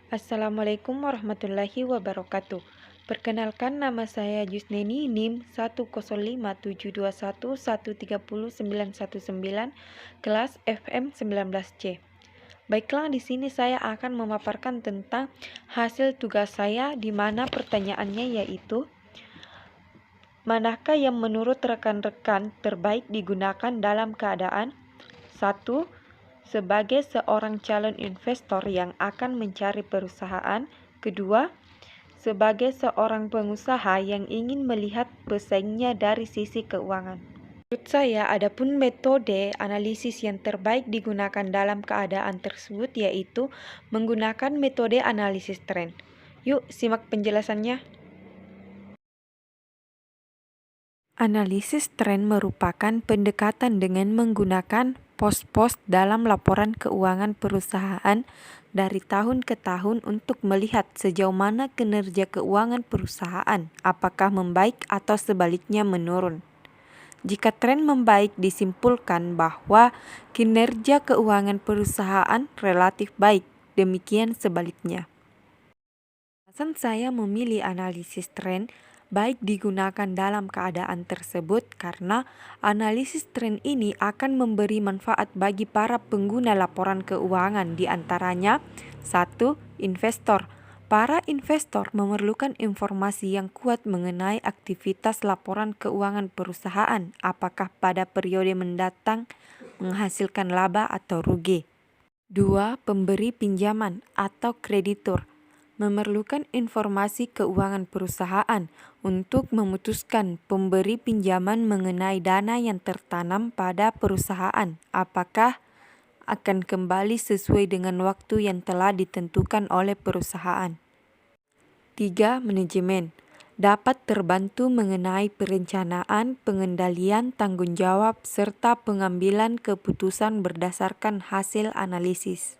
Assalamualaikum warahmatullahi wabarakatuh. Perkenalkan, nama saya Jusneni, NIM 1057211309119, kelas FM 19C. Baiklah, di sini saya akan memaparkan tentang hasil tugas saya, di mana pertanyaannya yaitu, manakah yang menurut rekan-rekan terbaik digunakan dalam keadaan satu, sebagai seorang calon investor yang akan mencari perusahaan. Kedua, sebagai seorang pengusaha yang ingin melihat pesaingnya dari sisi keuangan. Menurut saya, adapun metode analisis yang terbaik digunakan dalam keadaan tersebut yaitu menggunakan metode analisis tren. Yuk, simak penjelasannya. Analisis tren merupakan pendekatan dengan menggunakan pos-pos dalam laporan keuangan perusahaan dari tahun ke tahun untuk melihat sejauh mana kinerja keuangan perusahaan, apakah membaik atau sebaliknya menurun. Jika tren membaik, disimpulkan bahwa kinerja keuangan perusahaan relatif baik, demikian sebaliknya. Alasan saya memilih analisis tren baik digunakan dalam keadaan tersebut karena analisis tren ini akan memberi manfaat bagi para pengguna laporan keuangan, di antaranya 1. Investor. Para investor memerlukan informasi yang kuat mengenai aktivitas laporan keuangan perusahaan, apakah pada periode mendatang menghasilkan laba atau rugi. 2. Pemberi pinjaman atau kreditur memerlukan informasi keuangan perusahaan untuk memutuskan pemberi pinjaman mengenai dana yang tertanam pada perusahaan, apakah akan kembali sesuai dengan waktu yang telah ditentukan oleh perusahaan. 3. Manajemen dapat terbantu mengenai perencanaan, pengendalian tanggung jawab, serta pengambilan keputusan berdasarkan hasil analisis.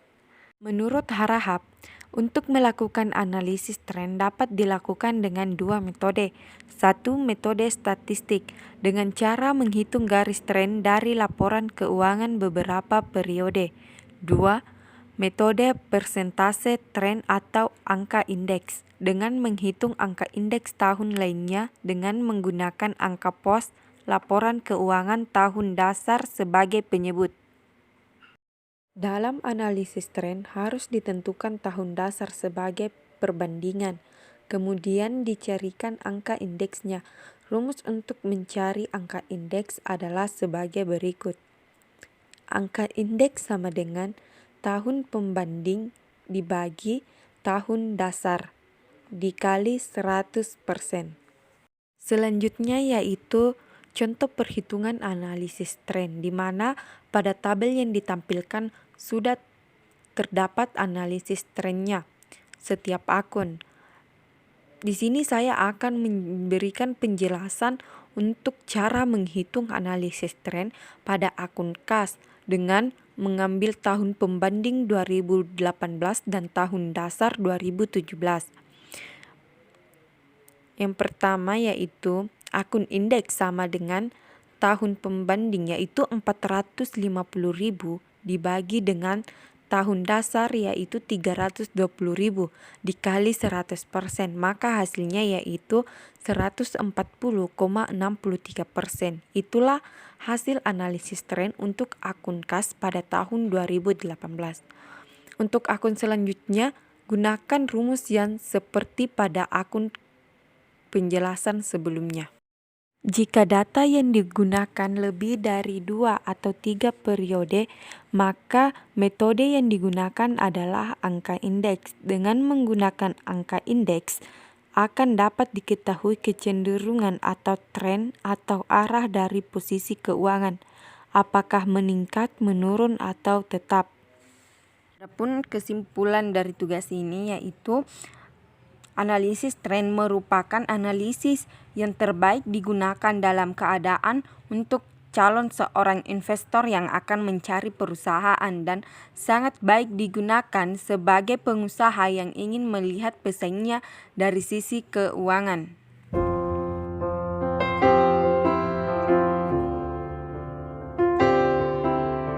Menurut Harahap, untuk melakukan analisis tren dapat dilakukan dengan dua metode. 1. Metode statistik dengan cara menghitung garis tren dari laporan keuangan beberapa periode. 2. Metode persentase tren atau angka indeks dengan menghitung angka indeks tahun lainnya dengan menggunakan angka pos laporan keuangan tahun dasar sebagai penyebut. Dalam analisis tren harus ditentukan tahun dasar sebagai perbandingan, kemudian dicarikan angka indeksnya. Rumus untuk mencari angka indeks adalah sebagai berikut. Angka indeks sama dengan tahun pembanding dibagi tahun dasar dikali 100%. Selanjutnya yaitu contoh perhitungan analisis tren, di mana pada tabel yang ditampilkan sudah terdapat analisis trennya setiap akun. Di sini saya akan memberikan penjelasan untuk cara menghitung analisis tren pada akun kas dengan mengambil tahun pembanding 2018 dan tahun dasar 2017. Yang pertama yaitu akun indeks sama dengan tahun pembanding yaitu 450.000 dibagi dengan tahun dasar yaitu 320.000 dikali 100%, maka hasilnya yaitu 140,63%. Itulah hasil analisis tren untuk akun kas pada tahun 2018. Untuk akun selanjutnya, gunakan rumus yang seperti pada akun penjelasan sebelumnya. Jika data yang digunakan lebih dari 2 atau 3 periode, maka metode yang digunakan adalah angka indeks. Dengan menggunakan angka indeks, akan dapat diketahui kecenderungan atau tren atau arah dari posisi keuangan, apakah meningkat, menurun, atau tetap. Adapun kesimpulan dari tugas ini yaitu analisis tren merupakan analisis yang terbaik digunakan dalam keadaan untuk calon seorang investor yang akan mencari perusahaan dan sangat baik digunakan sebagai pengusaha yang ingin melihat pesaingnya dari sisi keuangan.